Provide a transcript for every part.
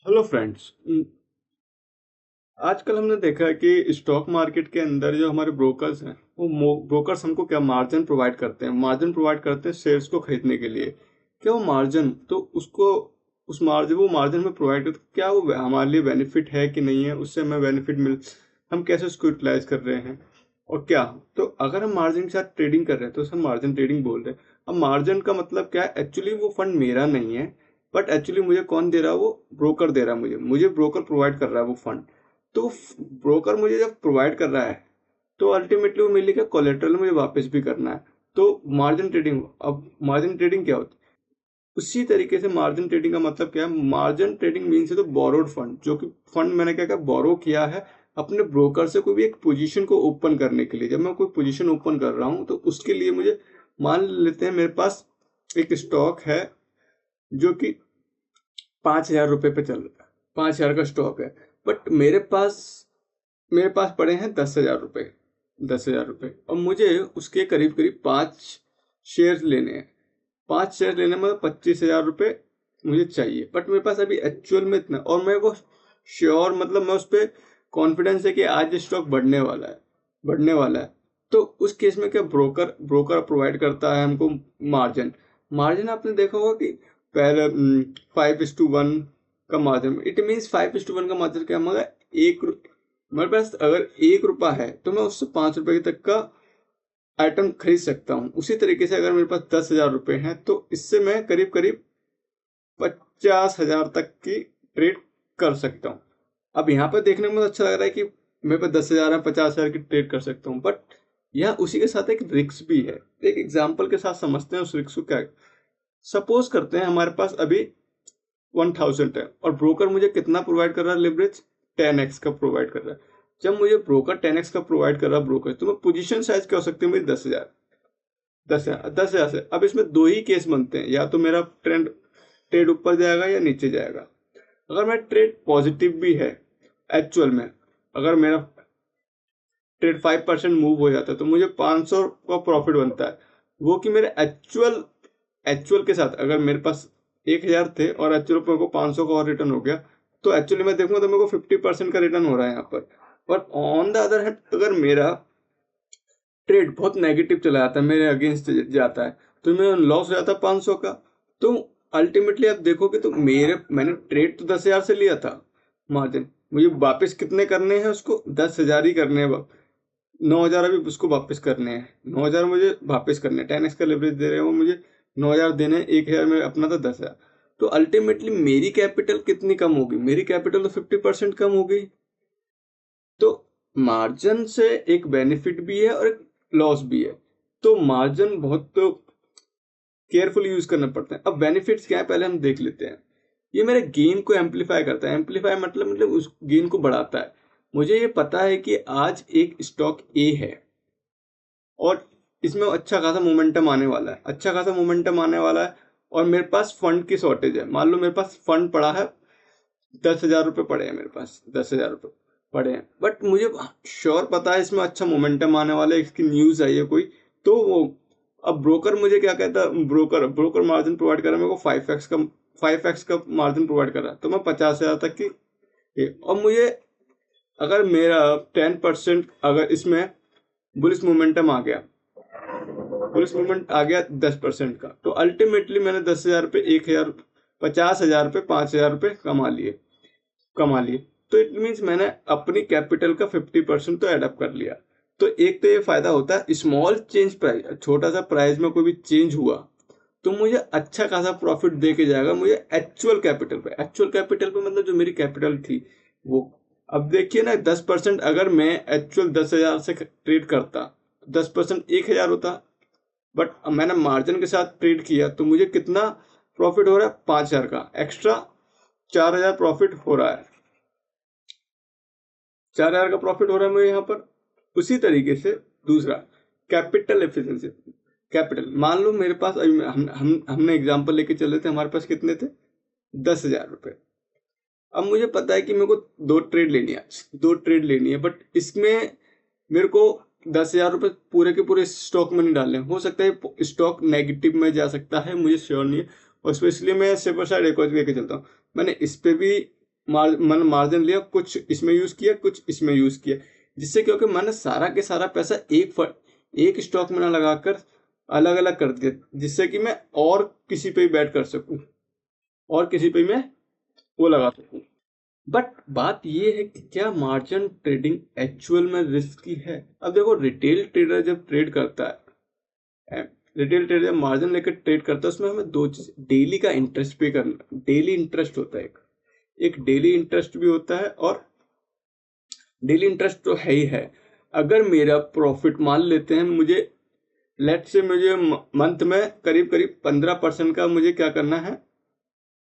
Hello friends. आजकल हमने देखा है कि स्टॉक मार्केट के अंदर जो हमारे ब्रोकर्स हैं वो ब्रोकर्स हमको क्या मार्जिन प्रोवाइड करते हैं। मार्जिन प्रोवाइड करते हैं शेयर्स को खरीदने के लिए। क्या वो मार्जिन तो उसको उस मार्जिन वो मार्जिन में प्रोवाइड करते क्या वो हमारे लिए बेनिफिट है कि नहीं है, उससे हमें बेनिफिट मिल हम कैसे उसको यूटिलाइज कर रहे हैं और क्या। तो अगर हम मार्जिन के साथ ट्रेडिंग कर रहे हैं तो उसे हम मार्जिन ट्रेडिंग बोल रहे हैं। अब मार्जिन का मतलब क्या है, एक्चुअली वो फंड मेरा नहीं है, बट एक्चुअली मुझे कौन दे रहा है, वो ब्रोकर दे रहा है। मुझे ब्रोकर प्रोवाइड कर रहा है वो फंड। तो ब्रोकर मुझे जब प्रोवाइड कर रहा है तो अल्टीमेटली वो मेरे लिए क्या कोलेटरल मुझे वापस भी करना है। तो मार्जिन ट्रेडिंग, अब मार्जिन ट्रेडिंग क्या होती है उसी तरीके से मार्जिन ट्रेडिंग का मतलब क्या है। मार्जिन ट्रेडिंग मीन से तो बोरोड फंड, जो कि फंड मैंने क्या बोरो किया है अपने ब्रोकर से कोई भी एक पोजीशन को ओपन करने के लिए। जब मैं कोई पोजीशन ओपन कर रहा हूं तो उसके लिए मुझे मान लेते हैं मेरे पास एक स्टॉक है जो कि 5,000 रुपये पे चल रहा है। 5,000 का स्टॉक है, बट मेरे पास पड़े हैं 10,000 रुपये। 10,000 रुपये और मुझे उसके करीब करीब 5 शेयर लेने हैं। 5 शेयर लेने में 25,000 रुपये मुझे चाहिए, बट मेरे पास अभी एक्चुअल में इतना, और मेरे को श्योर मतलब मैं उस पर कॉन्फिडेंस है कि आज ये स्टॉक बढ़ने वाला है। तो उस केस में क्या ब्रोकर ब्रोकर प्रोवाइड करता है हमको मार्जिन। मार्जिन आपने देखा होगा कि पहले 5:1 का मार्जिन, इट मीन्स 5:1 का मार्जिन क्या, मगर मेरे पास अगर 1 रुपया है तो मैं उससे 5 रुपए तक का आइटम खरीद सकता हूँ। उसी तरीके से अगर मेरे पास 10,000 रुपये हैं तो इससे मैं करीब करीब 50,000 तक की ट्रेड कर सकता हूँ। अब यहाँ पर देखने में अच्छा लग रहा है कि मेरे पास 10,000 है, 50,000 की ट्रेड कर सकता हूँ, बट यह उसी के साथ एक रिस्क भी है। एक एग्जाम्पल के साथ समझते हैं उस रिस्क को क्या है। सपोज करते हैं हमारे पास अभी 1,000 है और ब्रोकर मुझे कितना प्रोवाइड कर रहा है, लिवरेज 10x का प्रोवाइड कर रहा है। जब मुझे ब्रोकर 10x का प्रोवाइड कर रहा है ब्रोकर, तो मैं पोजीशन साइज क्या हो सकती है मेरी 10,000। 10,000 से अब इसमें दो ही केस बनते हैं, या तो मेरा ट्रेड ऊपर जाएगा या नीचे जाएगा। अगर मेरा ट्रेड पॉजिटिव भी है एक्चुअल में, अगर मेरा ट्रेड 5% मूव हो जाता है तो मुझे 500 का प्रॉफिट बनता है। वो कि मेरे एक्चुअल के साथ अगर मेरे पास 1,000 थे और एक्चुअल पर को 500 का और रिटर्न हो गया, तो एक्चुअली मैं देखूंगा तो मेरे को 50% का रिटर्न हो रहा है यहाँ पर। और ऑन द अदर हैंड अगर मेरा ट्रेड बहुत नेगेटिव चला जाता है, मेरे अगेंस्ट जाता है, तो मेरा लॉस हो जाता है 500 का। तो अल्टीमेटली आप देखोगे तो मैंने ट्रेड तो 10,000 से लिया था मार्जिन, मुझे वापस कितने करने हैं, उसको 10,000 ही करने हैं। 9,000 अभी उसको वापस करने हैं, 9,000 मुझे वापस करने हैं। 10x का लेवरेज दे रहे हैं वो मुझे, 9,000 देने हैं, 1,000 में अपना था 10,000। तो अल्टीमेटली मेरी कैपिटल कितनी कम होगी, मेरी कैपिटल तो 50% कम हो गई। तो मार्जिन से एक बेनिफिट भी है और एक लॉस भी है। तो मार्जिन बहुत तो केयरफुल यूज करना पड़ता है। अब बेनिफिट्स क्या है पहले हम देख लेते हैं। ये मेरे गेन को एम्पलीफाई करता है। एम्पलीफाई मतलब उस गेन को बढ़ाता है। मुझे ये पता है कि आज एक स्टॉक ए है और इसमें अच्छा खासा मोमेंटम आने वाला है, अच्छा खासा मोमेंटम आने वाला है, और मेरे पास फंड की शॉर्टेज है। मान लो मेरे पास फंड पड़ा है, 10,000 रुपये पड़े हैं मेरे पास, 10,000 रुपये पड़े हैं, बट मुझे श्योर पता है इसमें अच्छा मोमेंटम आने वाला है, इसकी न्यूज आई है कोई। तो वो अब ब्रोकर मुझे क्या कहता है, ब्रोकर मार्जिन प्रोवाइड कर रहा है मेरे को 5x का मार्जिन प्रोवाइड कर रहा है, तो मैं 50,000 तक की और मुझे अगर मेरा 10% अगर इसमें बुलिश मोमेंटम आ गया, पुलिस मूवमेंट आ गया 10% का, तो अल्टीमेटली मैंने 10,000 रुपये, 1,000, 50,000 रुपये, 5,000 रुपये कमा लिए। तो इट मीन्स मैंने अपनी कैपिटल का 50% तो एडअप कर लिया। तो एक तो ये फायदा होता है, स्मॉल चेंज प्राइस, छोटा सा प्राइस में कोई भी चेंज हुआ तो मुझे अच्छा खासा प्रॉफिट दे के जाएगा मुझे एक्चुअल कैपिटल पे मतलब जो मेरी कैपिटल थी वो। अब देखिए ना, 10% अगर मैं एक्चुअल 10,000 से ट्रेड करता, 10% 1,000 होता, बट मैंने मार्जिन के साथ ट्रेड किया तो मुझे कितना प्रॉफिट हो रहा है, 5,000 का एक्स्ट्रा, 4,000 प्रॉफिट हो रहा है। 4,000 का प्रॉफिट हो रहा है मुझे यहाँ पर। उसी तरीके से दूसरा, कैपिटल एफिशिएंसी। कैपिटल मान लो मेरे पास अभी हमने एग्जांपल लेके चल रहे थे, हमारे पास कितने थे, 10,000 रुपये। अब मुझे पता है कि मेरे को दो ट्रेड लेनी है, बट इसमें मेरे को 10,000 रुपये पूरे के पूरे स्टॉक में नहीं डालने। हो सकता है स्टॉक नेगेटिव में जा सकता है, मुझे श्योर नहीं है, और इसलिए मैं सेफर साइड एक और लेके चलता हूँ। मैंने इस पे भी मैंने मार्जिन लिया, कुछ इसमें यूज किया, कुछ इसमें यूज किया, जिससे क्योंकि मैंने सारा के सारा पैसा एक स्टॉक में ना लगाकर अलग अलग कर दिया, जिससे कि मैं और किसी पे भी बैट कर सकूं और किसी पे मैं वो लगा सकूं। बट बात ये है कि क्या मार्जिन ट्रेडिंग एक्चुअल में रिस्की है? अब देखो, रिटेल ट्रेडर जब ट्रेड करता है, रिटेल ट्रेडर जब मार्जिन लेकर ट्रेड करता है, उसमें हमें दो चीज, डेली का इंटरेस्ट पे करना, डेली इंटरेस्ट होता है, एक डेली इंटरेस्ट भी होता है, और डेली इंटरेस्ट तो है ही है। अगर मेरा प्रॉफिट मान लेते हैं, मुझे लेट से मुझे मंथ में करीब करीब 15% का मुझे क्या करना है,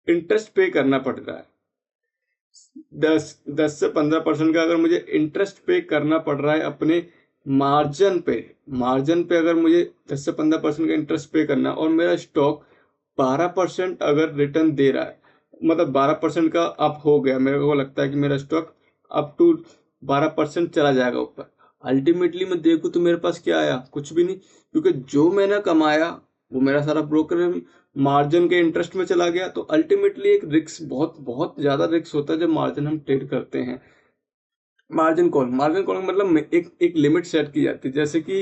इंटरेस्ट पे करना पड़ रहा है। 10 से 15% का अगर मुझे इंटरेस्ट पे करना पड़ रहा है अपने मार्जिन पे अगर मुझे 10 से 15% का इंटरेस्ट पे करना, और मेरा स्टॉक 12% अगर रिटर्न दे रहा है, मतलब 12% का अप हो गया, मेरे को लगता है कि मेरा स्टॉक अप टू 12% चला जाएगा ऊपर, अल्टीमेटली मैं देखूँ तो मेरे पास क्या आया, कुछ भी नहीं, क्योंकि जो मैंने कमाया वो मेरा सारा ब्रोकर मार्जिन के इंटरेस्ट में चला गया। तो अल्टीमेटली एक रिस्क, बहुत बहुत ज्यादा रिस्क होता है जब मार्जिन हम ट्रेड करते हैं। मार्जिन कॉल मतलब एक लिमिट सेट की जाती है, जैसे कि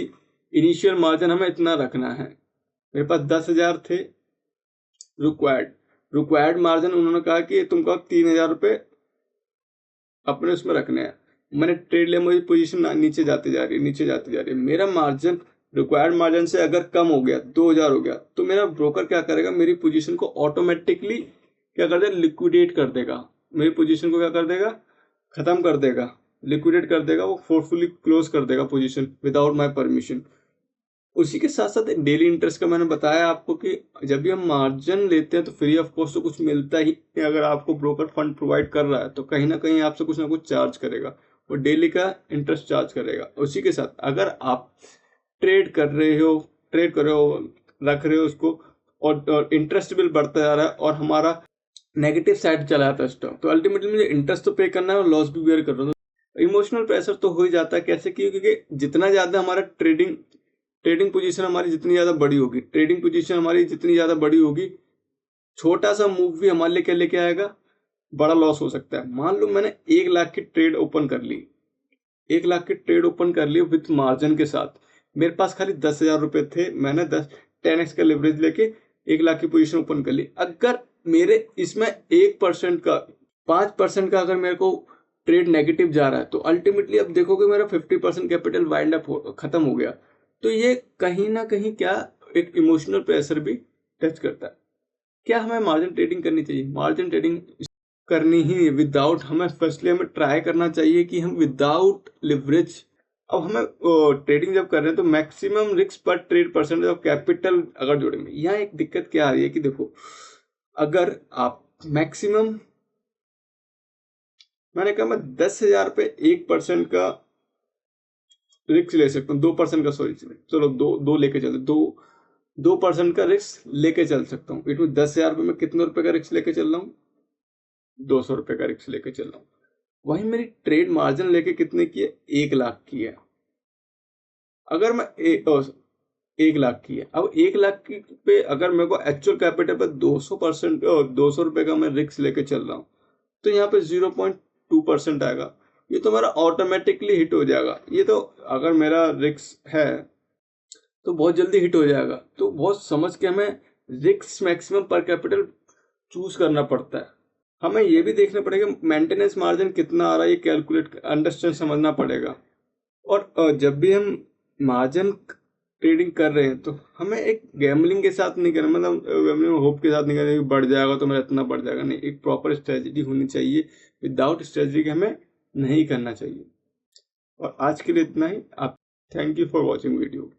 इनिशियल मार्जिन हमें इतना रखना है, मेरे पास 10,000 थे रिक्वायर्ड मार्जिन, उन्होंने कहा कि तुमको 3,000 रुपये अपने उसमें रखने हैं। मैंने ट्रेड लिया, मुझे पोजीशन नीचे जाती जा रही है, मेरा मार्जिन रिक्वायर्ड मार्जिन से अगर कम हो गया, 2,000 हो गया, तो मेरा ब्रोकर क्या करेगा, मेरी पोजीशन को ऑटोमेटिकली क्या कर देगा, लिक्विडेट कर देगा, मेरी पोजीशन को क्या कर देगा, खत्म कर देगा, लिक्विडेट कर देगा, वो फोर्सफुली क्लोज कर देगा पोजीशन विदाउट माय परमिशन। उसी के साथ साथ डेली इंटरेस्ट का मैंने बताया आपको कि जब भी हम मार्जिन लेते हैं तो फ्री ऑफ कॉस्ट तो कुछ मिलता ही नहीं। अगर आपको ब्रोकर फंड प्रोवाइड कर रहा है तो कहीं ना कहीं आपसे कुछ ना कुछ चार्ज करेगा, वो डेली का इंटरेस्ट चार्ज करेगा। उसी के साथ अगर आप ट्रेड कर रहे हो रख रहे हो उसको, और इंटरेस्ट बिल बढ़ता जा रहा है और हमारा नेगेटिव साइड चला जाता है स्टॉक, तो अल्टीमेटली मुझे इंटरेस्ट तो पे करना है और लॉस भी बेयर कर रहा हूँ। इमोशनल प्रेशर तो हो ही जाता है। कैसे? क्योंकि जितना ज्यादा हमारा ट्रेडिंग पोजीशन हमारी जितनी ज्यादा बड़ी होगी, छोटा सा मूव भी हमारे लिए क्या लेके आएगा, बड़ा लॉस हो सकता है। मान लो मैंने 1 लाख की ट्रेड ओपन कर ली, 1 लाख की ट्रेड ओपन कर ली विथ मार्जिन के साथ, मेरे पास खाली 10,000 रुपए थे, मैंने 10x का लिवरेज लेके 1 लाख की पोजीशन ओपन कर ली। अगर मेरे इसमें 1% का 5% का अगर मेरे को ट्रेड नेगेटिव जा रहा है, तो अल्टीमेटली अब देखोगे मेरा 50% कैपिटल वाइंड अप खत्म हो गया। तो ये कहीं ना कहीं क्या एक इमोशनल प्रेशर भी टच करता है। क्या हमें मार्जिन ट्रेडिंग करनी चाहिए? मार्जिन ट्रेडिंग करनी ही विदाउट, हमें ट्राई करना चाहिए कि हम विदाउट लिवरेज, अब हमें ट्रेडिंग जब कर रहे हैं तो मैक्सिमम रिस्क पर ट्रेड परसेंटेज ऑफ कैपिटल अगर जोड़ेंगे। यहाँ एक दिक्कत क्या आ रही है कि देखो, अगर आप मैक्सिमम, मैंने कहा मैं 10,000 पे 1% का रिस्क ले सकता हूँ, 2% का, सॉरी चलो दो लेके चलते, 2% का रिस्क लेके चल सकता हूँ। इट मीन 10,000 रुपये में कितने रुपए का रिस्क लेके चल रहा हूँ, 200 रुपए का रिस्क लेके चल रहा हूँ। वही मेरी ट्रेड मार्जिन लेके कितने की है, 1 लाख की है। अगर मैं 1 लाख की है, अब 1 लाख की पे अगर मेरे को एक्चुअल कैपिटल पे 200 रुपए का मैं रिस्क लेके चल रहा हूँ, तो यहाँ पे 0.2% आएगा। ये तो मेरा ऑटोमेटिकली हिट हो जाएगा। ये तो अगर मेरा रिस्क है तो बहुत जल्दी हिट हो जाएगा। तो बहुत समझ के हमें रिस्क मैक्सिमम पर कैपिटल चूज करना पड़ता है। हमें ये भी देखना पड़ेगा मेंटेनेंस मार्जिन कितना आ रहा है, ये कैलकुलेट अंडरस्टैंड समझना पड़ेगा। और जब भी हम मार्जिन ट्रेडिंग कर रहे हैं तो हमें एक गैम्बलिंग के साथ नहीं करना, मतलब गैम्बलिंग होप के साथ नहीं करना कि बढ़ जाएगा तो मेरा इतना बढ़ जाएगा। नहीं, एक प्रॉपर स्ट्रेटजी होनी चाहिए। विदाउट स्ट्रेटजी के हमें नहीं करना चाहिए। और आज के लिए इतना ही। आप thank you for watching video.